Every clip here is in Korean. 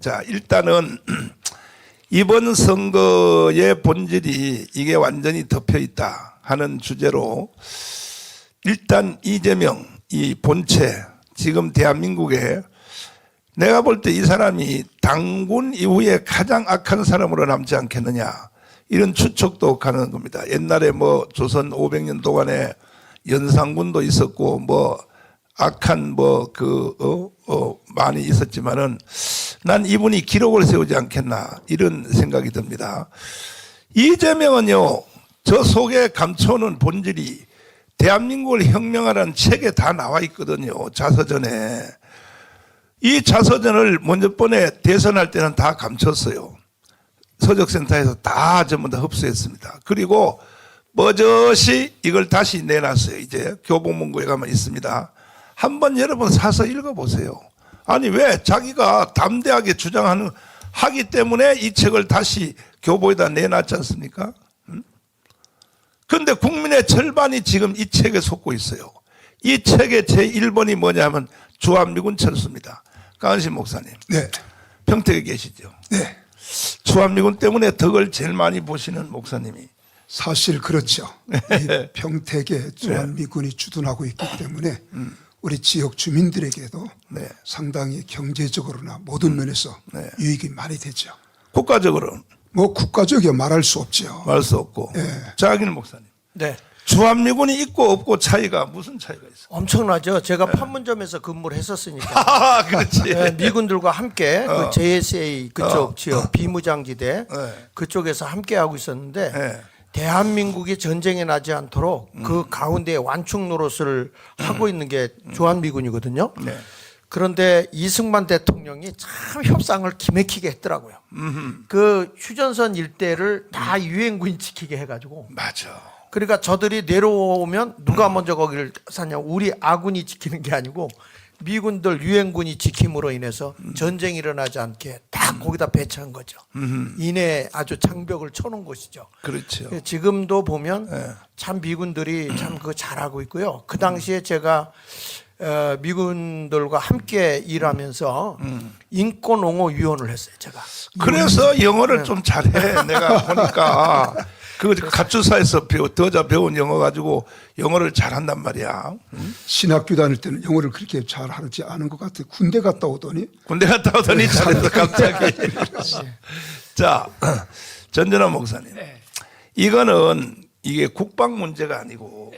자, 일단은 이번 선거의 본질이 이게 완전히 덮여 있다 하는 주제로 일단 이재명 이 본체 지금 대한민국에 내가 볼 때 이 사람이 당군 이후에 가장 악한 사람으로 남지 않겠느냐 이런 추측도 가는 겁니다. 옛날에 뭐 조선 500년 동안에 연산군도 있었고 뭐 악한 많이 있었지만은 난 이분이 기록을 세우지 않겠나 이런 생각이 듭니다. 이재명은요, 저 속에 감춰오는 본질이 대한민국을 혁명하라는 책에 다 나와 있거든요. 자서전에. 이 자서전을 먼저 번에 대선할 때는 다 감췄어요. 서적센터에서 다 전부 다 흡수했습니다. 그리고 버젓이 이걸 다시 내놨어요. 이제 교보문고에 가면 있습니다. 한번 여러분 사서 읽어보세요. 아니 왜 자기가 담대하게 하기 때문에 이 책을 다시 교보에다 내놨지 않습니까? 그런데 국민의 절반이 지금 이 책에 속고 있어요. 이 책의 제1번이 뭐냐면 주한미군 철수입니다. 강은신 목사님. 네. 평택에 계시죠? 네. 주한미군 때문에 덕을 제일 많이 보시는 목사님이. 사실 그렇죠. 이 평택에 주한미군이 주둔하고 있기 때문에 우리 지역 주민들에게도 네. 상당히 경제적으로나 모든 면에서 유익이 많이 되죠. 국가적으로는 뭐 국가적이야 말할 수 없죠. 말할 수 없고. 자기는 목사님. 네. 주한미군이 있고 없고 차이가 무슨 차이가 있어요? 엄청나죠. 제가 판문점에서 근무를 했었으니까. 아, 그렇지. 네, 미군들과 함께 그 JSA 그쪽 지역 비무장지대 네. 그쪽에서 함께 하고 있었는데 네. 대한민국이 전쟁에 나지 않도록 그 가운데 완충 노릇을 하고 있는 게 주한미군이거든요. 네. 그런데 이승만 대통령이 참 협상을 기맥히게 했더라고요. 그 휴전선 일대를 다 유엔군이 지키게 해가지고. 맞아. 그러니까 저들이 내려오면 누가 먼저 거기를 사냐, 우리 아군이 지키는 게 아니고 미군들 유엔군이 지킴으로 인해서 전쟁이 일어나지 않게 딱 거기다 배치한 거죠. 이내 아주 장벽을 쳐놓은 곳이죠. 그렇죠. 지금도 보면 참 미군들이 참 그거 잘하고 있고요. 그 당시에 제가 미군들과 함께 일하면서 인권옹호위원을 했어요, 제가. 그래서 영어를 좀 잘해. 내가 보니까 그 가출사에서 더자 배운 영어 가지고 영어를 잘한단 말이야. 신학교 다닐 때는 영어를 그렇게 잘 하지 않은 것 같아요. 군대 갔다 오더니 군대 갔다 오더니 잘해서 갑자기. 자, 전전환 목사님. 이거는 이게 국방 문제가 아니고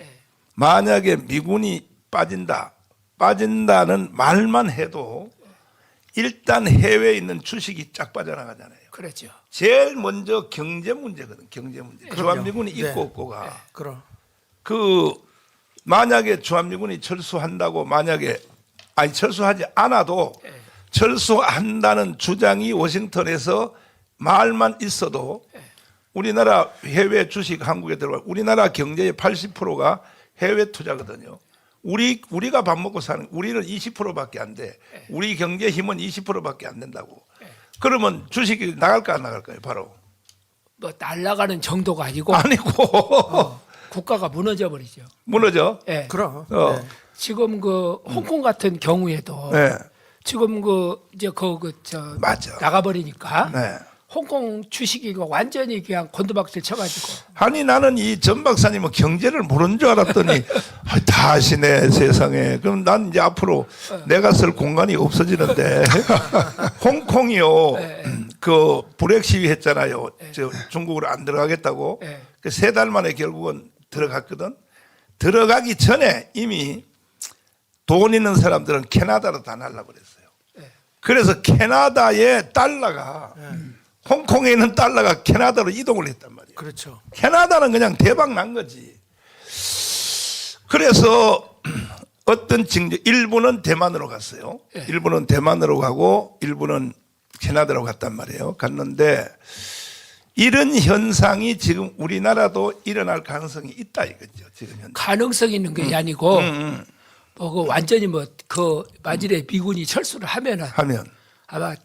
만약에 미군이 빠진다는 말만 해도 일단 해외에 있는 주식이 쫙 빠져나가잖아요. 그렇죠. 제일 먼저 경제 문제거든. 경제 문제. 주한미군이 있고 없고가. 그럼. 만약에 주한미군이 철수한다고 철수하지 않아도 철수한다는 주장이 워싱턴에서 말만 있어도 우리나라 해외 주식 한국에 들어가 우리나라 경제의 80%가 해외 투자거든요. 우리가 밥 먹고 사는 우리는 20%밖에 안 돼. 우리 경제 힘은 20%밖에 안 된다고. 그러면 주식이 나갈까 안 나갈까요? 바로. 뭐 날아가는 정도가 아니고 아니고 국가가 무너져 버리죠. 무너져. 예. 그럼. 지금 그 홍콩 같은 경우에도 네. 지금 맞아. 나가 버리니까 네. 홍콩 주식이 완전히 그냥 곤두박질 쳐가지고. 아니 나는 이 전 박사님은 경제를 모르는 줄 알았더니 다 아시네 세상에. 그럼 난 이제 앞으로 내가 쓸 공간이 없어지는데 홍콩이요. 그 불핵 시위 했잖아요. 저 중국으로 안 들어가겠다고. 그 3달 만에 결국은 들어갔거든. 들어가기 전에 이미 돈 있는 사람들은 캐나다로 다 날라버렸어요. 그래서 캐나다의 달러가 홍콩에 있는 달러가 캐나다로 이동을 했단 말이에요. 그렇죠. 캐나다는 그냥 대박 난 거지. 그래서 어떤 일부는 대만으로 갔어요. 일부는 대만으로 가고 일부는 캐나다로 갔단 말이에요. 갔는데 이런 현상이 지금 우리나라도 일어날 가능성이 있다 이거죠. 지금 현재. 가능성 있는 게 아니고 뭐 완전히 만일에 미군이 철수를 하면은 아마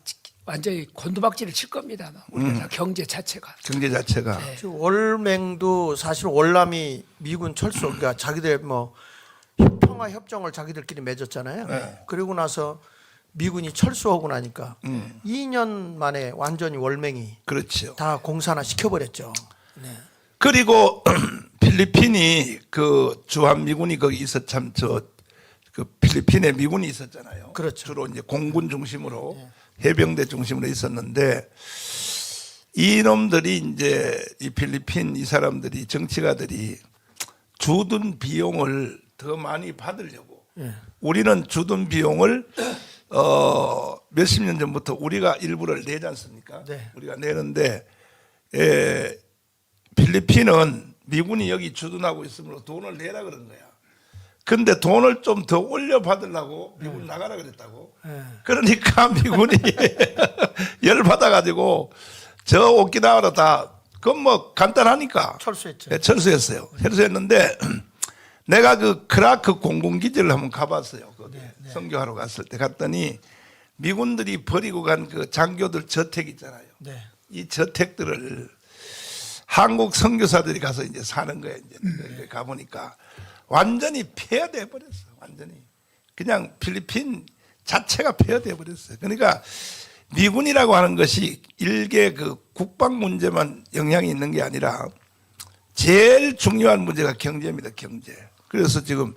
완전히 곤두박질을 칠 겁니다. 우리나라 경제 자체가. 경제 자체가. 지금 월맹도 사실 월남이 미군 철수, 그러니까 자기들 평화 협정을 자기들끼리 맺었잖아요. 그리고 나서 미군이 철수하고 나니까 2년 만에 완전히 월맹이 그렇죠. 다 공산화 시켜버렸죠. 네. 그리고 필리핀이 그 주한 미군이 거기 있어 참 그 필리핀에 미군이 있었잖아요. 그렇죠. 주로 이제 공군 중심으로 해병대 중심으로 있었는데 이놈들이 이제 이 필리핀 이 사람들이 정치가들이 주둔 비용을 더 많이 받으려고 우리는 주둔 비용을 몇십 년 전부터 우리가 일부를 내지 않습니까? 네. 우리가 내는데 필리핀은 미군이 여기 주둔하고 있으므로 돈을 내라 그런 거야. 근데 돈을 좀 더 올려 받으려고 미군 나가라 그랬다고. 그러니까 미군이 열 받아가지고 저 오키나와로 다 그건 뭐 간단하니까 철수했죠. 네, 철수했어요. 철수했는데 내가 그 크라크 공군기지를 한번 가봤어요. 거기 선교하러 갔을 때 갔더니 미군들이 버리고 간 그 장교들 저택 있잖아요. 네. 이 저택들을 한국 선교사들이 가서 이제 사는 거예요. 이제 가보니까 완전히 폐허돼 버렸어. 완전히 그냥 필리핀 자체가 폐허돼 버렸어요. 그러니까 미군이라고 하는 것이 일개 그 국방 문제만 영향이 있는 게 아니라 제일 중요한 문제가 경제입니다. 경제. 그래서 지금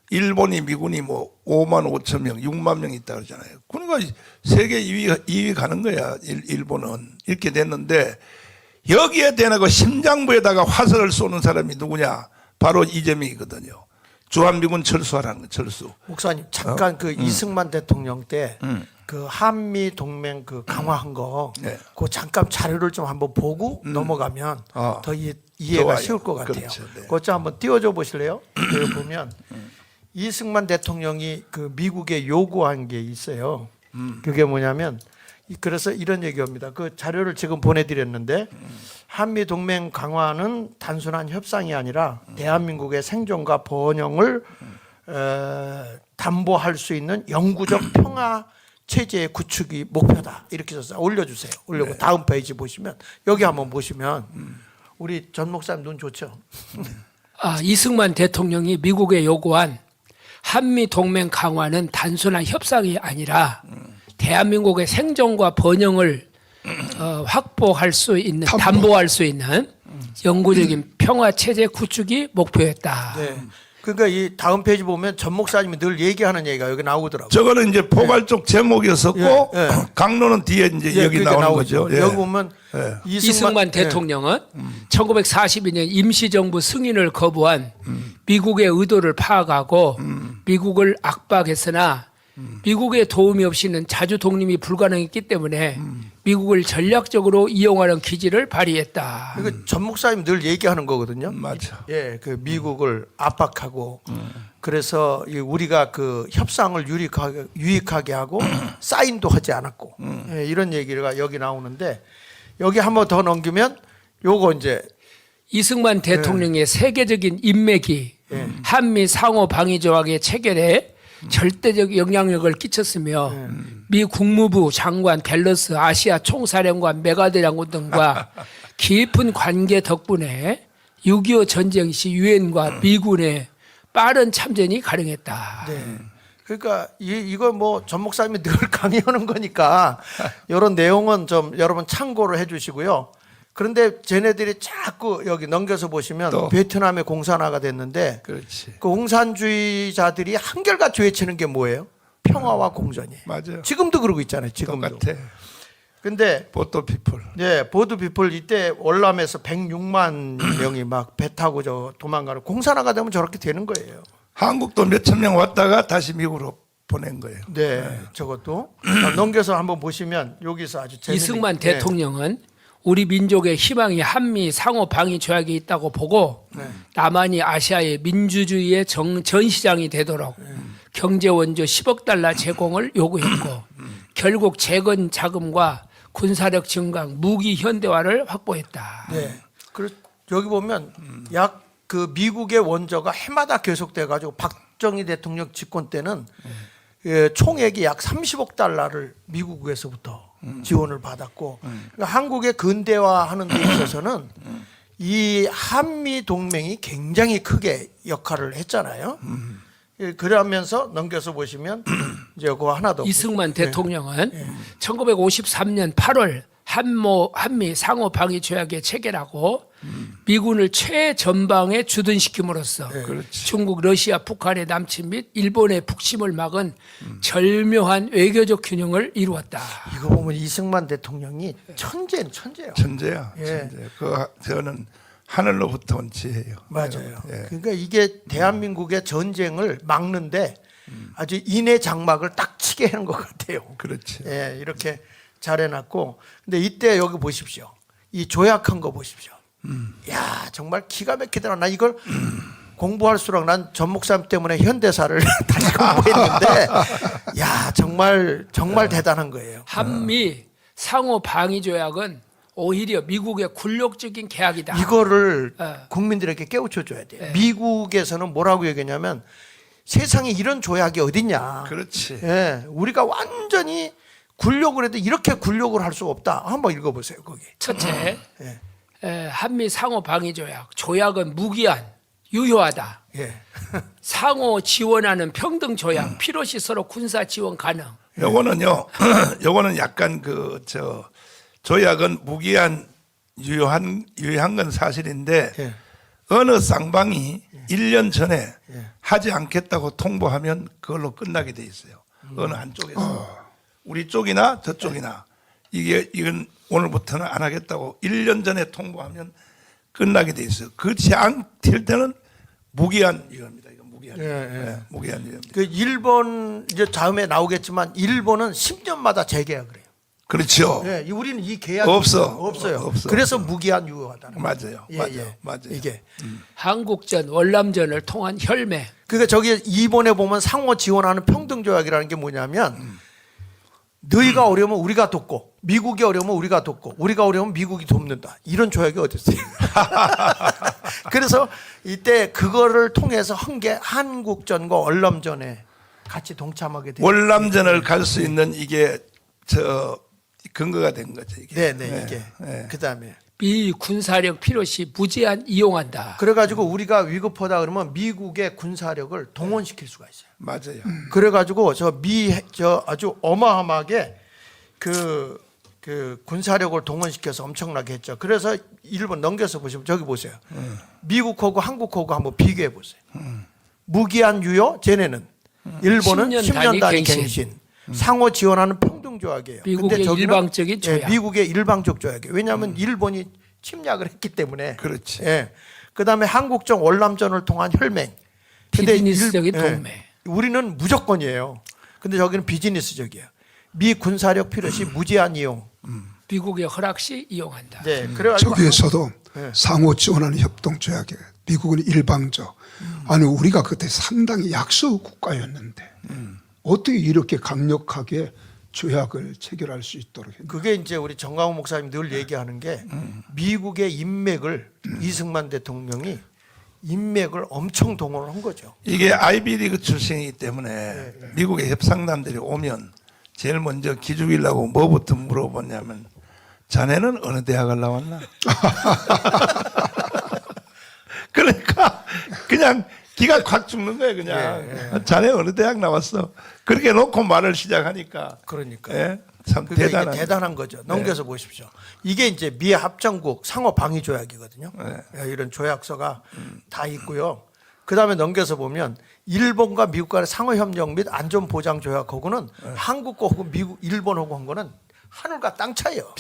일본이 미군이 뭐 5만 5천 명, 6만 명 있다 그러잖아요. 그러니까 세계 2위 가는 거야. 일본은 이렇게 됐는데 여기에 대고 심장부에다가 화살을 쏘는 사람이 누구냐? 바로 이재명이거든요. 주한미군 철수하라는 거, 철수. 목사님 잠깐 그 이승만 대통령 때 그 한미 동맹 그 강화한 거, 네. 그 잠깐 자료를 좀 한번 보고 넘어가면 더 이해가 좋아요. 쉬울 것 같아요. 그렇죠. 네. 그것 좀 한번 띄워줘 보실래요? 여기 보면 이승만 대통령이 그 미국에 요구한 게 있어요. 그게 뭐냐면 그래서 이런 얘기합니다. 그 자료를 지금 보내드렸는데 한미 동맹 강화는 단순한 협상이 아니라 대한민국의 생존과 번영을 담보할 수 있는 영구적 평화 체제의 구축이 목표다. 이렇게 써서 올려주세요. 올려고 다음 페이지 보시면 여기 한번 보시면 우리 전 목사님 눈 좋죠? 이승만 대통령이 미국에 요구한 한미 동맹 강화는 단순한 협상이 아니라 대한민국의 생존과 번영을 확보할 수 있는, 담보할 수 있는 영구적인 평화 체제 구축이 목표였다. 네. 그러니까 이 다음 페이지 보면 전 목사님이 늘 얘기하는 얘기가 여기 나오더라고요. 저거는 이제 포괄적 제목이었었고 강론은 뒤에 이제 여기 나오는 나오죠. 거죠. 예. 여기 보면 이승만 대통령은 1942년 임시정부 승인을 거부한 미국의 의도를 파악하고 미국을 압박했으나 미국의 도움이 없이는 자주 독립이 불가능했기 때문에 미국을 전략적으로 이용하는 기지를 발휘했다. 그러니까 전 목사님 늘 얘기하는 거거든요. 맞아. 예, 그 미국을 압박하고 그래서 우리가 그 협상을 유익하게 하고 사인도 하지 않았고 예, 이런 얘기가 여기 나오는데 여기 한번 더 넘기면 요거 이제 이승만 대통령의 세계적인 인맥이 한미 상호 방위 조약의 체결에 절대적 영향력을 끼쳤으며 미 국무부 장관 댈러스 아시아 총사령관 메가드 장군 등과 깊은 관계 덕분에 6.25 전쟁 시 유엔과 미군의 빠른 참전이 가능했다. 네. 그러니까 이거 뭐 전 목사님이 늘 강의하는 거니까 이런 내용은 좀 여러분 참고를 해주시고요. 그런데 쟤네들이 자꾸 여기 넘겨서 보시면 또. 베트남의 공산화가 됐는데 그렇지. 그 공산주의자들이 한결같이 외치는 게 뭐예요? 평화와 공존이에요. 맞아요. 지금도 그러고 있잖아요. 지금도. 똑같아. 근데 보또 피플. 네, 보드 피플 이때 월남에서 106만 명이 막 배 타고 저 도망가는 공산화가 되면 저렇게 되는 거예요. 한국도 몇천 명 왔다가 다시 미국으로 보낸 거예요. 네, 저것도 넘겨서 한번 보시면 여기서 아주 재밌는 이승만 대통령은 우리 민족의 희망이 한미 상호 방위 조약에 있다고 보고 남한이 아시아의 민주주의의 전시장이 되도록 경제 원조 10억 달러 제공을 요구했고 결국 재건 자금과 군사력 증강, 무기 현대화를 확보했다. 네. 그리고 여기 보면 약 그 미국의 원조가 해마다 계속돼 가지고 박정희 대통령 집권 때는 총액이 약 30억 달러를 미국에서부터 지원을 받았고 그러니까 한국의 근대화하는 데 있어서는 이 한미 동맹이 굉장히 크게 역할을 했잖아요. 그러면서 넘겨서 보시면 이제 그거 하나 더. 이승만 대통령은 1953년 8월 한미 상호 방위 조약에 체결하고 미군을 최전방에 주둔시킴으로써 중국, 러시아, 북한의 남침 및 일본의 북침을 막은 절묘한 외교적 균형을 이루었다. 이거 보면 이승만 대통령이 천재예요. 천재야. 예. 천재. 저는 하늘로부터 온 지혜예요. 맞아요. 예. 그러니까 이게 대한민국의 전쟁을 막는데 아주 인의 장막을 딱 치게 하는 것 같아요. 그렇지. 예, 이렇게 잘 해놨고. 근데 이때 여기 보십시오. 이 조약한 거 보십시오. 야, 정말 기가 막히더라. 나 이걸 공부할수록 난 전 목사님 때문에 현대사를 다시 공부했는데, 야, 정말 대단한 거예요. 한미 상호 방위 조약은 오히려 미국의 굴욕적인 계약이다. 이거를 예. 국민들에게 깨우쳐 줘야 돼요. 미국에서는 뭐라고 얘기했냐면 세상에 이런 조약이 어딨냐. 그렇지. 예, 우리가 완전히 굴욕을 해도 이렇게 굴욕을 할 수가 없다. 한번 읽어보세요, 거기. 첫째, 예. 한미 상호 방위 조약. 조약은 무기한, 유효하다. 예. 상호 지원하는 평등 조약. 필요시 서로 군사 지원 가능. 요거는요. 요거는 약간 조약은 무기한 유효한 건 사실인데 예. 어느 쌍방이 1년 전에 하지 않겠다고 통보하면 그걸로 끝나게 돼 있어요. 어느 한쪽에서. 우리 쪽이나 저쪽이나 이건 오늘부터는 안 하겠다고 1년 전에 통보하면 끝나게 돼 있어요. 그렇지 않을 때는 무기한 유효입니다. 이거 무기한. 예, 예. 네, 무기한 유효입니다. 그 일본 이제 다음에 나오겠지만 일본은 10년마다 재계약을 해요. 그렇죠. 예, 우리는 이 계약이 없어요. 없어요. 그래서 무기한 유효하다는 거예요. 맞아요. 예, 맞아요. 예. 맞아요. 이게 한국전, 월남전을 통한 혈맹. 그러니까 저기 이번에 보면 상호 지원하는 평등 조약이라는 게 뭐냐면 너희가 어려우면 우리가 돕고 미국이 어려우면 우리가 돕고 우리가 어려우면 미국이 돕는다. 이런 조약이 어디 있어요? 그래서 이때 그거를 통해서 한 게 한국전과 월남전에 같이 동참하게 돼요. 월남전을 갈 수 있는 이게 근거가 된 거죠. 이게. 네네 이게 그다음에 미 군사력 필요시 무제한 이용한다. 그래가지고 우리가 위급하다 그러면 미국의 군사력을 동원시킬 수가 있어요. 맞아요. 그래가지고 저 아주 어마어마하게 그 군사력을 동원시켜서 엄청나게 했죠. 그래서 일본 넘겨서 보시면 저기 보세요. 미국하고 한국하고 한번 비교해 보세요. 무기한 유효, 쟤네는 일본은 10년 단위 갱신. 상호 지원하는 평등 조약이에요. 미국의 근데 저기는 일방적인 조약. 미국의 일방적 조약이에요. 왜냐하면 일본이 침략을 했기 때문에. 그렇지. 예. 그다음에 한국전 월남전을 통한 혈맹. 근데 비즈니스적인 동맹. 우리는 무조건이에요. 근데 저기는 비즈니스적이에요. 미 군사력 필요시 무제한 이용. 미국의 허락시 이용한다. 네. 그래가지고 저기에서도 상호 지원하는 협동 조약에 미국은 일방적. 아니 우리가 그때 상당히 약소 국가였는데 어떻게 이렇게 강력하게 조약을 체결할 수 있도록 했나? 그게 이제 우리 정강훈 목사님 늘 얘기하는 게 미국의 인맥을 이승만 대통령이 인맥을 엄청 동원을 한 거죠. 이게 아이비리그 출신이기 때문에 미국의 협상단들이 오면 제일 먼저 기죽이려고 뭐부터 물어보냐면 자네는 어느 대학을 나왔나? 그러니까 그냥 기가 콱 죽는 거예요. 그냥 자네 어느 대학 나왔어? 그렇게 놓고 말을 시작하니까 그러니까. 예? 참 그게 대단한. 대단한 거죠. 넘겨서 보십시오. 이게 이제 미 합정국 상호 방위 조약이거든요. 이런 조약서가 다 있고요. 그 다음에 넘겨서 보면 일본과 미국 간의 상호 협력 및 안전 보장 조약하고는 한국과 혹은 미국, 일본하고 한 거는 하늘과 땅 차이요.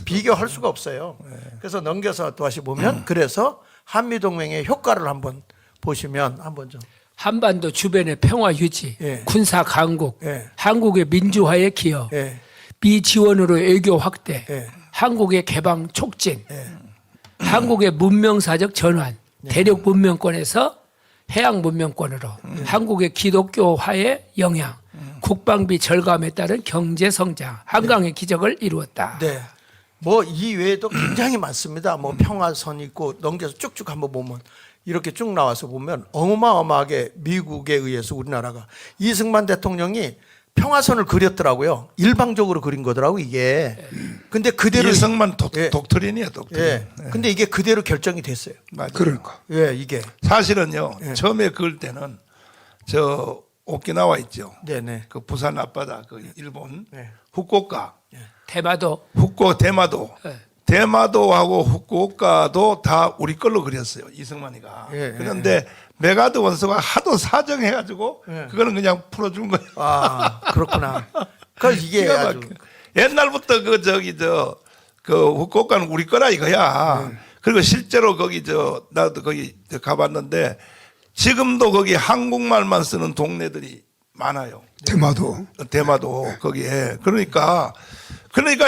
비교할 수가 없어요. 그래서 넘겨서 다시 보면 그래서 한미 동맹의 효과를 한번 보시면 한번 좀. 한반도 주변의 평화 유지, 예. 군사 강국, 예. 한국의 민주화에 기여, 예. 미 지원으로 외교 확대, 예. 한국의 개방 촉진, 한국의 문명사적 전환, 대륙 문명권에서 해양 문명권으로 한국의 기독교화의 영향, 국방비 절감에 따른 경제 성장, 한강의 기적을 이루었다. 네. 뭐 이 외에도 굉장히 많습니다. 뭐 평화선 있고 넘겨서 쭉쭉 한번 보면 이렇게 쭉 나와서 보면 어마어마하게 미국에 의해서 우리나라가 이승만 대통령이 평화선을 그렸더라고요. 일방적으로 그린 거더라고 이게. 근데 그대로 이승만 예. 독트린이에요, 독트린. 예. 근데 이게 그대로 결정이 됐어요. 맞아요. 그러니까 예, 이게. 사실은요 처음에 그을 때는 저 오키나와 있죠. 네네. 그 부산 앞바다 그 일본 네. 후쿠오카, 대마도. 대마도. 네. 대마도하고 후쿠오카도 다 우리 걸로 그렸어요. 이승만이가. 예, 그런데 메가드 원소가 하도 사정해가지고 예. 그거는 그냥 풀어준 거예요. 아 그렇구나. 그 이게 기가 아주 막혀. 옛날부터 그 후쿠오카는 우리 거라 이거야. 그리고 실제로 거기 나도 거기 가봤는데 지금도 거기 한국말만 쓰는 동네들이 많아요. 대마도 거기에. 그러니까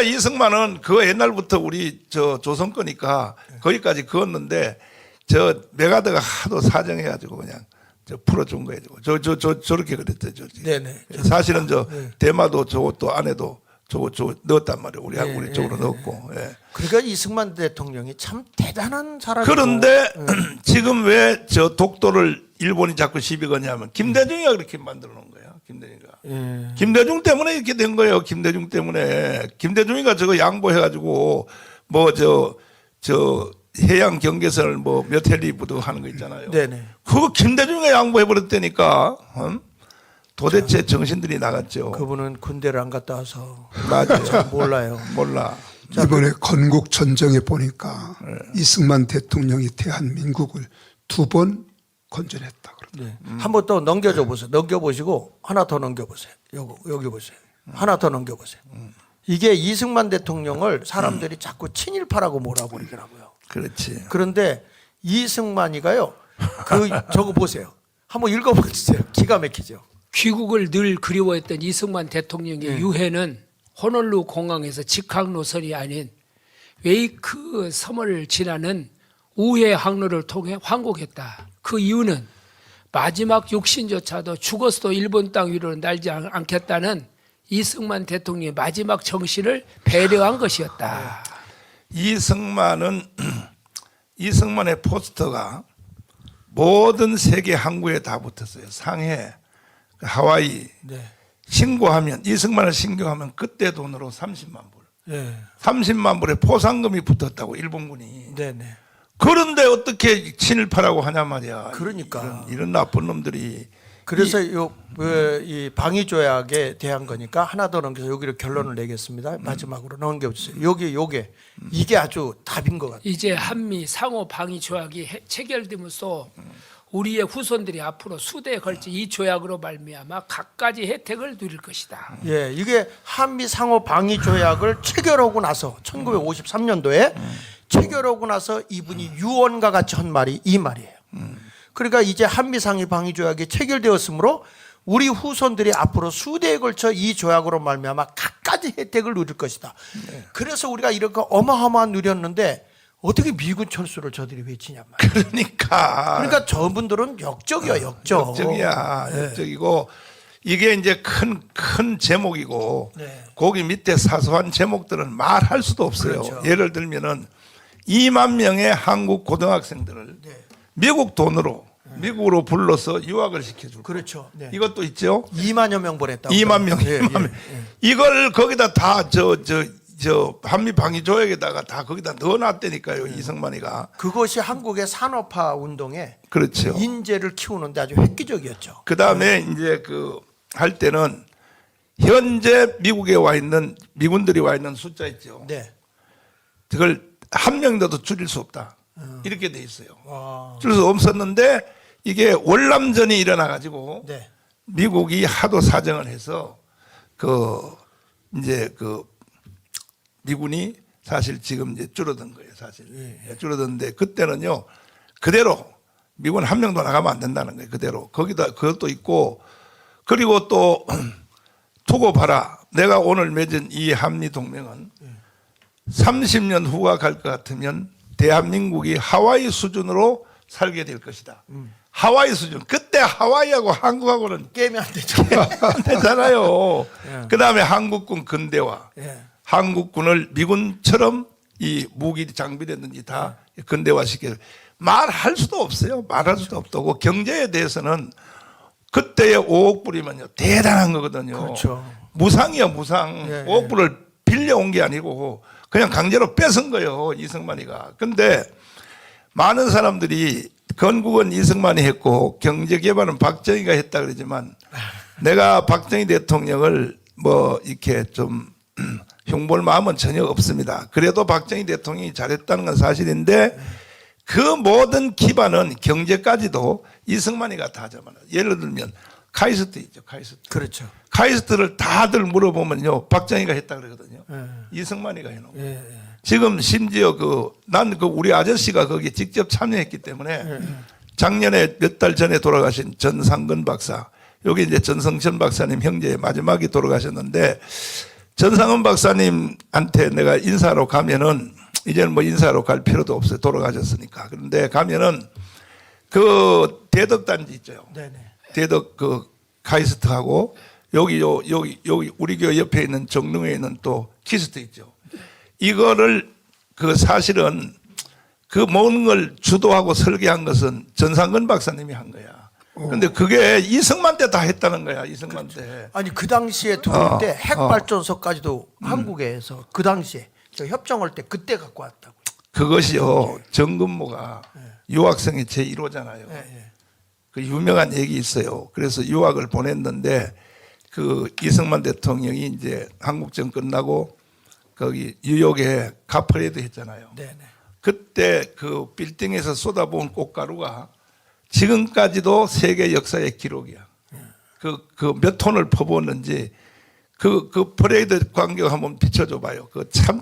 이승만은 그 옛날부터 우리 조선 거니까 거기까지 그었는데 메가드가 하도 사정해가지고 그냥 풀어준 거예요. 저렇게 그랬죠. 네네. 사실은 대마도 저것도 안에도 저거 넣었단 말이에요. 우리 쪽으로 넣었고. 예. 그러니까 이승만 대통령이 참 대단한 사람이고. 그런데 지금 왜 저 독도를 일본이 자꾸 시비 거냐면 김대중이가 그렇게 만들어 놓은 거예요. 김대중이가. 김대중 때문에 이렇게 된 거예요. 김대중 때문에. 김대중이가 저거 양보해가지고 해양 경계선을 몇 헬리부터 하는 거 있잖아요. 네네. 그거 김대중이가 양보해버렸다니까. 도대체 정신들이 나갔죠. 그분은 군대를 안 갔다 와서 맞아요. 몰라요. 몰라. 이번에 건국 전쟁에 보니까 이승만 대통령이 대한민국을 2번 건전했다. 네. 한번 또 넘겨줘 보세요. 넘겨보시고 하나 더 넘겨보세요. 여기 보세요. 하나 더 넘겨보세요. 이게 이승만 대통령을 사람들이 자꾸 친일파라고 몰아버리더라고요. 그렇지. 그런데 이승만이가요. 저거 보세요. 한번 읽어보세요. 기가 막히죠. 귀국을 늘 그리워했던 이승만 대통령의 유해는 호놀루 공항에서 직항 노선이 아닌 웨이크 섬을 지나는 우회 항로를 통해 환국했다. 그 이유는 마지막 육신조차도 죽어서도 일본 땅 위로 날지 않겠다는 이승만 대통령의 마지막 정신을 배려한 것이었다. 이승만의 포스터가 모든 세계 항구에 다 붙었어요. 상해, 하와이. 네. 이승만을 신고하면 그때 돈으로 30만 불. 네. 30만 불에 포상금이 붙었다고 일본군이. 네네. 그런데 어떻게 친일파라고 하냐 말이야. 그러니까. 이런 나쁜 놈들이. 그래서 이 방위조약에 대한 거니까 하나 더 넘겨서 여기를 결론을 내겠습니다. 마지막으로 넘겨주세요. 요게 이게 아주 답인 것 같아요. 이제 한미 상호 방위 조약이 체결됨으로써 우리의 후손들이 앞으로 수대에 걸쳐 이 조약으로 말미암아 갖가지 혜택을 누릴 것이다. 예, 이게 한미 상호 방위 조약을 체결하고 나서 1953년도에 체결하고 나서 이분이 유언과 같이 한 말이 이 말이에요. 그러니까 이제 한미 상호 방위 조약이 체결되었으므로 우리 후손들이 앞으로 수대에 걸쳐 이 조약으로 말미암아 갖가지 혜택을 누릴 것이다. 그래서 우리가 이렇게 어마어마한 누렸는데 어떻게 미군 철수를 저들이 외치냔 말이에요. 그러니까 저분들은 역적이야, 역적. 역적이야. 역적이고 이게 이제 큰 제목이고 네. 거기 밑에 사소한 제목들은 말할 수도 없어요. 그렇죠. 예를 들면은 2만 명의 한국 고등학생들을 미국 돈으로 미국으로 불러서 유학을 시켜줄 거. 그렇죠. 네. 이것도 있죠. 2만여 명 보냈다고. 2만 명, 예, 2만 명. 이걸 거기다 다 한미 방위 조약에다가 다 거기다 넣어놨다니까요. 이승만이가. 그것이 한국의 산업화 운동에 그렇죠. 인재를 키우는데 아주 획기적이었죠. 그 다음에 이제 할 때는 현재 미국에 와 있는 미군들이 와 있는 숫자 있죠. 네. 그걸 한 명이라도 줄일 수 없다. 이렇게 돼 있어요. 와. 줄일 수 없었는데 이게 월남전이 일어나 가지고 네. 미국이 하도 사정을 해서 미군이 사실 지금 이제 줄어든 거예요. 사실 줄어든데 그때는요 그대로 미군 한 명도 나가면 안 된다는 거예요. 그대로 거기다 그것도 있고 그리고 또 두고 봐라. 내가 오늘 맺은 이 한미 동맹은 30년 후가 갈 것 같으면 대한민국이 하와이 수준으로 살게 될 것이다. 하와이 수준. 그때 하와이하고 한국하고는 게임이 안 되죠. 안 되잖아요. 그 다음에 한국군 근대화. 예. 한국군을 미군처럼 이 무기 장비라든지 다 근대화시켜 말할 수도 없어요. 말할 수도 없고 경제에 대해서는 그때의 5억 불이면요 대단한 거거든요. 그렇죠. 무상이야 무상. 예, 5억 불을 빌려온 게 아니고 그냥 강제로 뺏은 거예요 이승만이가. 근데 많은 사람들이 건국은 이승만이 했고 경제개발은 박정희가 했다 그러지만 내가 박정희 대통령을 뭐 이렇게 좀 흉볼 마음은 전혀 없습니다. 그래도 박정희 대통령이 잘했다는 건 사실인데 그 모든 기반은 경제까지도 이승만이가 다 잡아놔. 예를 들면 카이스트 있죠. 카이스트. 그렇죠. 카이스트를 다들 물어보면요. 박정희가 했다 그러거든요. 이승만이가 해놓은 거예요. 지금 심지어 난 우리 아저씨가 거기 직접 참여했기 때문에 작년에 몇 달 전에 돌아가신 전상근 박사, 여기 이제 전성천 박사님 형제의 마지막이 돌아가셨는데 전상근 박사님한테 내가 인사로 가면은 이제는 뭐 인사로 갈 필요도 없어요. 돌아가셨으니까. 그런데 가면은 그 대덕단지 있죠. 네네. 대덕 카이스트하고 여기 우리 교회 옆에 있는 정릉에 있는 또 키스트 있죠. 이거를 사실은 그 모든 걸 주도하고 설계한 것은 전상근 박사님이 한 거야. 근데 그게 이승만 때 다 했다는 거야. 이승만 때. 아니 그 당시에 들어올 때 핵발전소까지도 한국에서 그 당시에 저 협정할 때 그때 갖고 왔다고. 그것이요. 정근모가 유학생의 제1호잖아요. 그 유명한 얘기 있어요. 그래서 유학을 보냈는데 그 이승만 대통령이 이제 한국전 끝나고 거기 뉴욕에 가퍼레이드 했잖아요. 네네. 그때 그 빌딩에서 쏟아부은 꽃가루가 지금까지도 세계 역사의 기록이야. 그 몇 톤을 퍼부었는지 그 퍼레이드 광경 한번 비춰줘 봐요. 그 참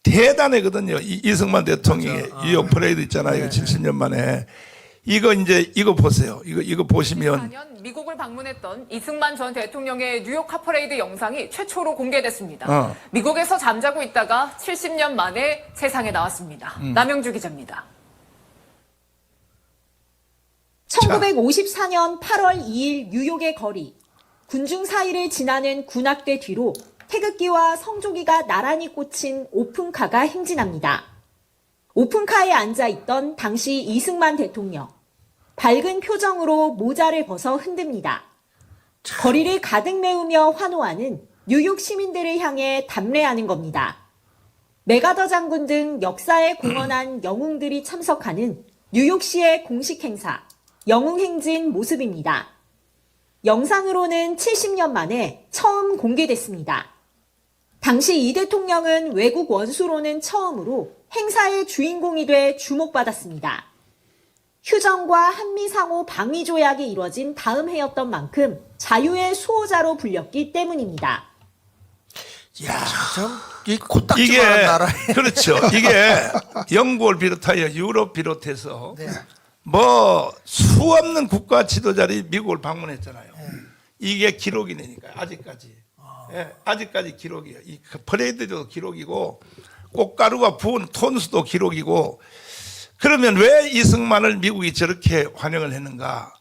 대단하거든요. 이승만 대통령의 뉴욕 퍼레이드 있잖아요. 70년 만에. 이거 보세요. 이거 보시면 2014년 미국을 방문했던 이승만 전 대통령의 뉴욕 카퍼레이드 영상이 최초로 공개됐습니다. 미국에서 잠자고 있다가 70년 만에 세상에 나왔습니다. 남영주 기자입니다. 1954년 8월 2일 뉴욕의 거리. 군중 사이를 지나는 군악대 뒤로 태극기와 성조기가 나란히 꽂힌 오픈카가 행진합니다. 오픈카에 앉아있던 당시 이승만 대통령. 밝은 표정으로 모자를 벗어 흔듭니다. 거리를 가득 메우며 환호하는 뉴욕 시민들을 향해 담례하는 겁니다. 맥아더 장군 등 역사에 공헌한 영웅들이 참석하는 뉴욕시의 공식 행사, 영웅행진 모습입니다. 영상으로는 70년 만에 처음 공개됐습니다. 당시 이 대통령은 외국 원수로는 처음으로 행사의 주인공이 돼 주목받았습니다. 휴전과 한미상호 방위조약이 이뤄진 다음 해였던 만큼 자유의 수호자로 불렸기 때문입니다. 야, 참이 코딱지만한 나라에. 그렇죠. 이게 영국을 비롯하여 유럽 비롯해서 네. 뭐 수없는 국가 지도자들이 미국을 방문했잖아요. 이게 기록이니까 아직까지. 예, 아직까지 기록이에요. 이 퍼레이드도 기록이고 꽃가루가 부은 톤수도 기록이고. 그러면 왜 이승만을 미국이 저렇게 환영을 했는가?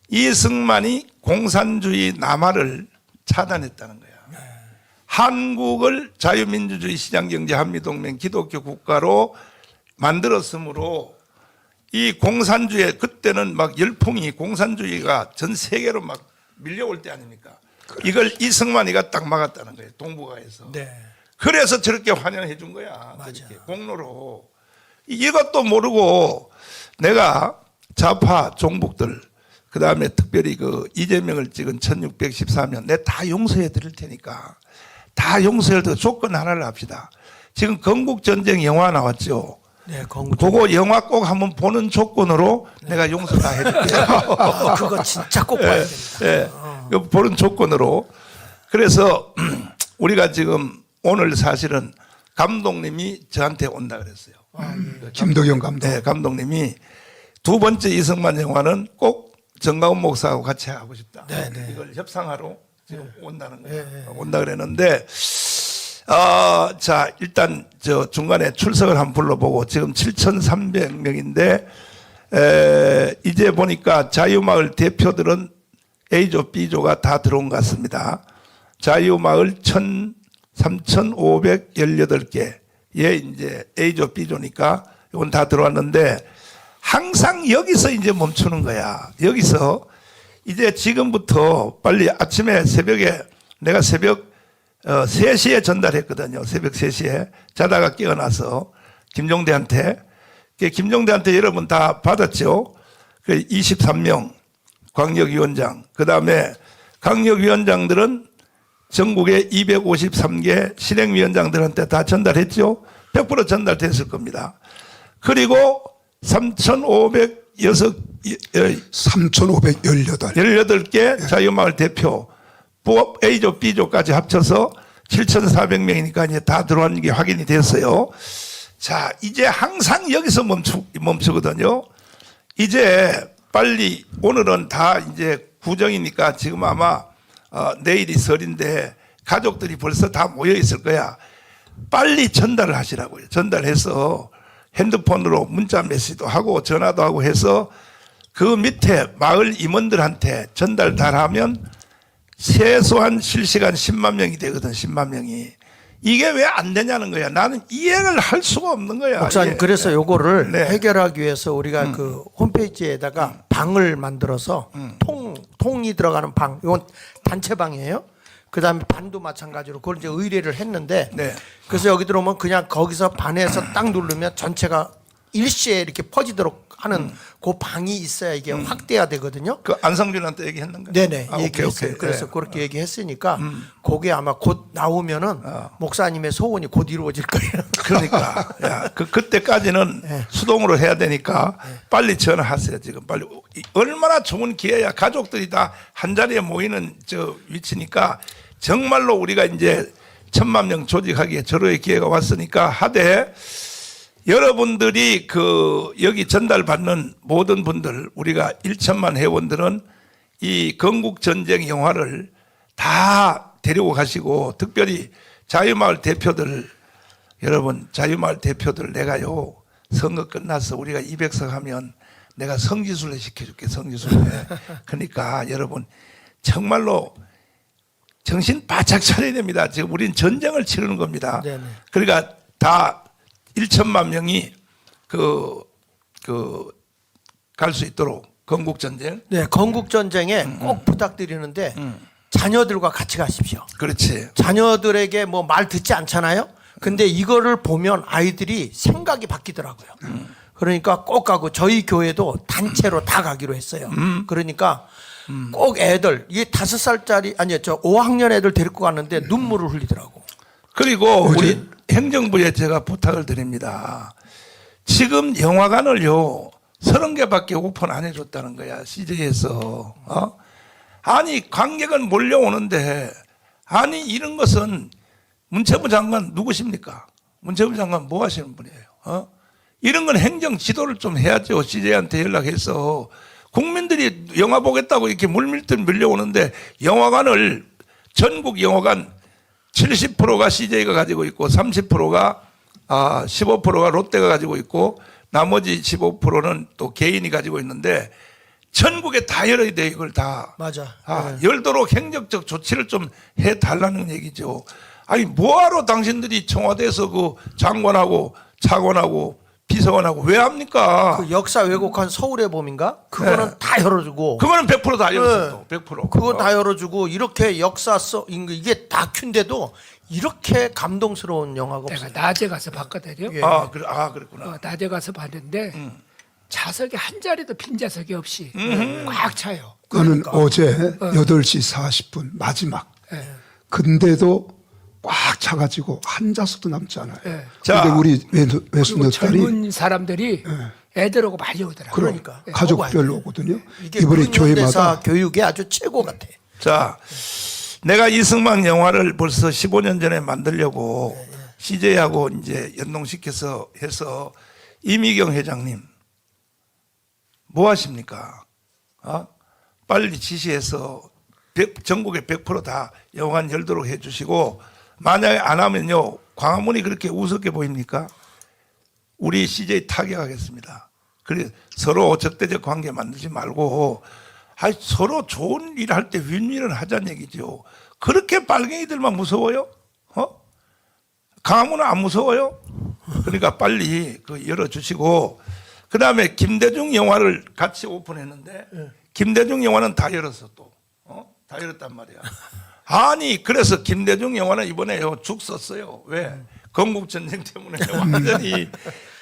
이승만이 공산주의 남하를 차단했다는 거야. 한국을 자유민주주의 시장경제 한미동맹 기독교 국가로 만들었으므로 이 공산주의 그때는 막 열풍이 공산주의가 전 세계로 막 밀려올 때 아닙니까? 이걸 이승만이가 딱 막았다는 거예요. 동북아에서. 네. 그래서 저렇게 환영해 준 거야. 맞아. 저렇게 공로로. 이것도 모르고 내가 좌파 종북들 그다음에 특별히 이재명을 찍은 1614면 내가 다 용서해 드릴 테니까 다 용서해 드릴 조건 하나를 합시다. 지금 건국전쟁 영화 나왔죠. 네, 건국. 그거 영화 꼭 한번 보는 조건으로 내가 용서 다 해줄게요. 그거 진짜 꼭 봐야 됩니다. 예, 그 보는 조건으로. 그래서 우리가 지금 오늘 사실은 감독님이 저한테 온다 그랬어요. 김덕영 감독. 네, 감독님이 두 번째 이승만 영화는 꼭 정가훈 목사하고 같이 하고 싶다. 네, 네. 이걸 협상하러 지금 온다는 거예요. 네, 네. 온다 그랬는데, 자, 일단 저 중간에 출석을 한번 불러보고 지금 7,300명인데, 이제 보니까 자유마을 대표들은 A조, B조가 다 들어온 것 같습니다. 자유마을 3,518개. 예, 이제 A조, B조니까 이건 다 들어왔는데 항상 여기서 이제 멈추는 거야. 여기서 이제 지금부터 빨리 아침에 새벽에 내가 새벽 3시에 전달했거든요. 새벽 3시에 자다가 깨어나서 김종대한테 김종대한테 여러분 다 받았죠. 그 23명 광역위원장, 그 다음에 광역위원장들은 전국의 253개 실행위원장들한테 다 전달했죠. 100% 전달됐을 겁니다. 그리고 3,518개 자유마을 대표, 부업 A조, B조까지 합쳐서 7,400명이니까 이제 다 들어왔는 게 확인이 됐어요. 자, 이제 항상 여기서 멈추거든요. 이제 빨리, 오늘은 다 이제 구정이니까 지금 아마 내일이 설인데 가족들이 벌써 다 모여 있을 거야. 빨리 전달을 하시라고요. 전달해서 핸드폰으로 문자 메시지도 하고 전화도 하고 해서 그 밑에 마을 임원들한테 전달 다 하면 최소한 실시간 10만 명이 되거든. 10만 명이. 이게 왜 안 되냐는 거야. 나는 이해를 할 수가 없는 거야. 목사님, 예. 그래서 요거를 네. 해결하기 위해서 우리가 그 홈페이지에다가 방을 만들어서 통이 들어가는 방, 이건 단체방이에요. 그 다음에 반도 마찬가지로 그걸 이제 의뢰를 했는데, 네. 그래서 여기 들어오면 그냥 거기서 반에서 딱 누르면 전체가 일시에 이렇게 퍼지도록 하는 그 방이 있어야 이게 확대가 되거든요. 그 안성준한테 얘기했는가? 네네, 아, 얘기했어요. 오케이. 그래서 네. 그렇게 얘기했으니까 그게 아마 곧 나오면은 목사님의 소원이 곧 이루어질 거예요. 그러니까 야, 그때까지는 수동으로 해야 되니까 빨리 전화하세요. 지금 빨리. 얼마나 좋은 기회야. 가족들이 다 한 자리에 모이는 저 위치니까 정말로 우리가 이제 1,000만 명 조직하기에 절호의 기회가 왔으니까 하되, 여러분들이 그 여기 전달받는 모든 분들, 우리가 1천만 회원들은 이 건국전쟁 영화를 다 데리고 가시고, 특별히 자유마을 대표들, 여러분 자유마을 대표들 내가요, 선거 끝나서 우리가 200석 하면 내가 성지순례 시켜줄게. 성지순례. 그러니까 여러분 정말로 정신 바짝 차려야 됩니다. 지금 우리는 전쟁을 치르는 겁니다. 네네. 그러니까 다 1천만 명이 갈 수 있도록 건국전쟁. 네, 건국전쟁에 꼭 부탁드리는데 자녀들과 같이 가십시오. 그렇지. 자녀들에게 뭐 말 듣지 않잖아요. 근데 이거를 보면 아이들이 생각이 바뀌더라고요. 그러니까 꼭 가고, 저희 교회도 단체로 다 가기로 했어요. 그러니까 꼭 애들, 이게 5살짜리, 아니요, 저 5학년 애들 데리고 갔는데 눈물을 흘리더라고. 그리고 우리 행정부에 제가 부탁을 드립니다. 지금 영화관을요 30개밖에 오픈 안 해줬다는 거야. CJ에서. 아니 관객은 몰려오는데, 아니 이런 것은 문체부 장관 누구십니까? 문체부 장관 뭐 하시는 분이에요? 이런 건 행정 지도를 좀 해야죠. CJ한테 연락해서. 국민들이 영화 보겠다고 이렇게 물밀듯 밀려오는데, 영화관을, 전국 영화관 70%가 CJ가 가지고 있고 30%가 15%가 롯데가 가지고 있고 나머지 15%는 또 개인이 가지고 있는데, 전국에 다 열어야 돼. 이걸 다. 맞아. 열도록 행정적 조치를 좀 해달라는 얘기죠. 아니 뭐하러 당신들이 청와대에서 그 장관하고 차관하고 비서관하고 왜 합니까? 그 역사 왜곡한 서울의 봄인가? 그거는 다 열어주고. 그거는 100% 다 열었어. 100%. 그거 다 열어주고, 이렇게 역사 이게 다큐인데도 이렇게 감동스러운 영화가 없어요. 내가 낮에 가서 봤거든요. 예. 그랬구나. 낮에 가서 봤는데 좌석이 한 자리도 빈 좌석이 없이 꽉 차요. 저는 어제 8시 40분 마지막. 근데도 꽉 차가지고 한 좌석도 남지 않아요. 자, 근데 우리 그리고 외손녀딸이 젊은 사람들이 애들하고 많이 오더라고요. 그러니까. 가족별로 오거든요. 이게 이번에 근현대사 교회마다 교육의 아주 최고 같아. 자, 내가 이승만 영화를 벌써 15년 전에 만들려고 CJ하고 이제 연동시켜서 해서, 이미경 회장님 뭐 하십니까? 빨리 지시해서 전국에 100% 다 영화관 열도록 해주시고, 만약에 안 하면요 광화문이 그렇게 우습게 보입니까? 우리 CJ 타격하겠습니다. 그래 서로 적대적 관계 만들지 말고, 서로 좋은 일 할 때 윈윈을 하자는 얘기죠. 그렇게 빨갱이들만 무서워요? 광화문은 안 무서워요? 그러니까 빨리 열어주시고, 그 다음에 김대중 영화를 같이 오픈했는데, 김대중 영화는 다 열었어 또. 다 열었단 말이야. 아니 그래서 김대중 영화는 이번에 죽 썼어요. 왜? 건국전쟁 때문에 완전히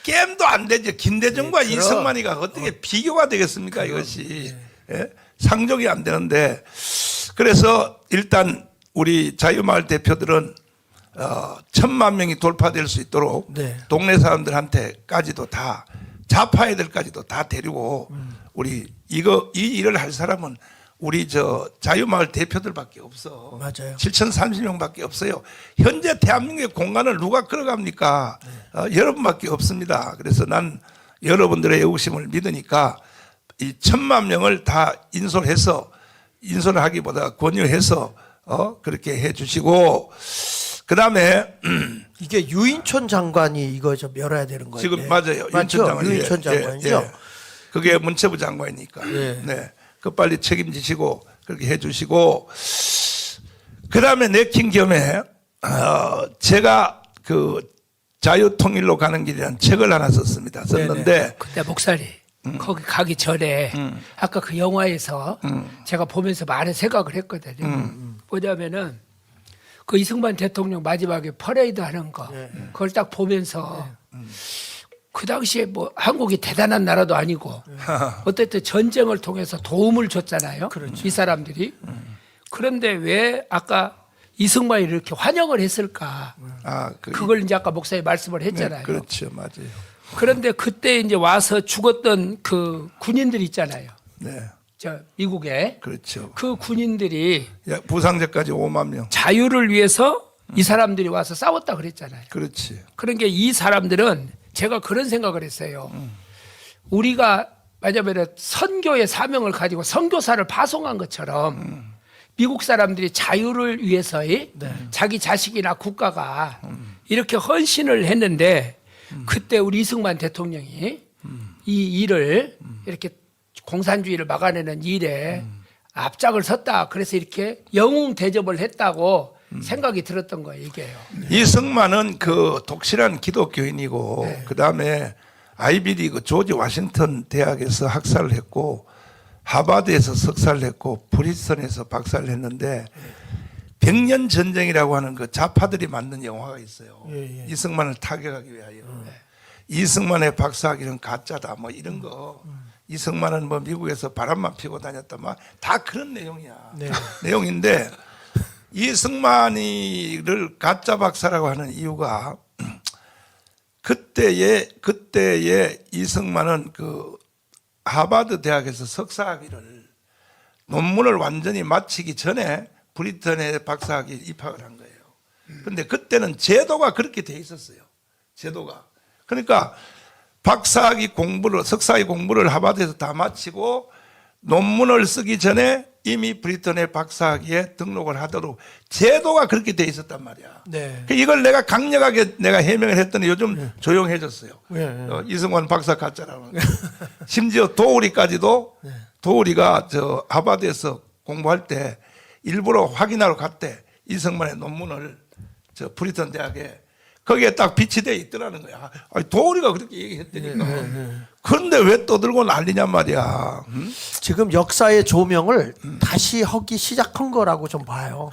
게임도 안 되죠. 김대중과 예, 그럼. 이승만이가 어떻게 비교가 되겠습니까? 이것이 예? 상종이 안 되는데 그래서 일단 우리 자유마을 대표들은 1,000만 명이 돌파될 수 있도록 네. 동네 사람들한테까지도 다 좌파 애들까지도 다 데리고 우리 이 일을 할 사람은 우리 저 자유마을 대표들밖에 없어. 맞아요. 7,030명밖에 없어요. 현재 대한민국의 공간을 누가 끌어갑니까? 여러분밖에 없습니다. 그래서 난 여러분들의 애국심을 믿으니까 이 1,000만 명을 다 인솔을 하기보다 권유해서 그렇게 해주시고 그 다음에 이게 유인촌 장관이 이거 좀 열어야 되는 거예요. 지금 맞아요. 맞죠? 유인촌 장관이죠. 그게 문체부 장관이니까. 예. 네. 그 빨리 책임지시고 그렇게 해주시고 그 다음에 내킨 겸에 제가 그 자유통일로 가는 길이라는 책을 하나 썼습니다. 썼는데 근데 목사님 거기 가기 전에 아까 그 영화에서 제가 보면서 많은 생각을 했거든요. 뭐냐면은 그 이승만 대통령 마지막에 퍼레이드 하는 거 그걸 딱 보면서 그 당시에 뭐 한국이 대단한 나라도 아니고 어쨌든 전쟁을 통해서 도움을 줬잖아요. 이 사람들이. 그런데 왜 아까 이승만이 이렇게 환영을 했을까? 그걸 이제 아까 목사님 말씀을 했잖아요. 네, 그렇죠. 맞아요. 그런데 그때 이제 와서 죽었던 그 군인들 있잖아요. 네. 저 미국에 그렇죠. 그 군인들이 부상자까지 5만 명. 자유를 위해서 이 사람들이 와서 싸웠다 그랬잖아요. 그렇지. 그런 게 이 사람들은 제가 그런 생각을 했어요. 우리가 만약에 선교의 사명을 가지고 선교사를 파송한 것처럼 미국 사람들이 자유를 위해서의 자기 자식이나 국가가 이렇게 헌신을 했는데 그때 우리 이승만 대통령이 이 일을 이렇게 공산주의를 막아내는 일에 앞장을 섰다. 그래서 이렇게 영웅 대접을 했다고 생각이 들었던 거예요, 이게요. 이승만은 그 독실한 기독교인이고 그 다음에 아이비리그 조지 워싱턴 대학에서 학사를 했고 하버드에서 석사를 했고 프린스턴에서 박사를 했는데 100년 전쟁이라고 하는 그 좌파들이 만든 영화가 있어요. 이승만을 타격하기 위하여. 이승만의 박사학위는 가짜다 뭐 이런 거. 이승만은 뭐 미국에서 바람만 피고 다녔다 막 다 그런 내용이야. 내용인데 이승만이를 가짜 박사라고 하는 이유가 그때의 이승만은 그 하버드 대학에서 석사학위를 논문을 완전히 마치기 전에 브리턴의 박사학위 입학을 한 거예요. 그런데 그때는 제도가 그렇게 돼 있었어요. 제도가. 그러니까 박사학위 공부를 석사학위 공부를 하버드에서 다 마치고 논문을 쓰기 전에 이미 브리턴의 박사학위에 등록을 하도록 제도가 그렇게 돼 있었단 말이야. 네. 이걸 내가 강력하게 내가 해명을 했더니 요즘 조용해졌어요. 네. 이승만 박사 가짜라고. 심지어 도우리까지도 도우리가 저 하버드에서 공부할 때 일부러 확인하러 갔대. 이승만의 논문을 저 브리턴 대학에 거기에 딱 빛이 돼 있더라는 거야. 아니, 도우리가 그렇게 얘기했다니까. 그런데 왜 떠들고 난리냔 말이야. 지금 역사의 조명을 다시 하기 시작한 거라고 좀 봐요.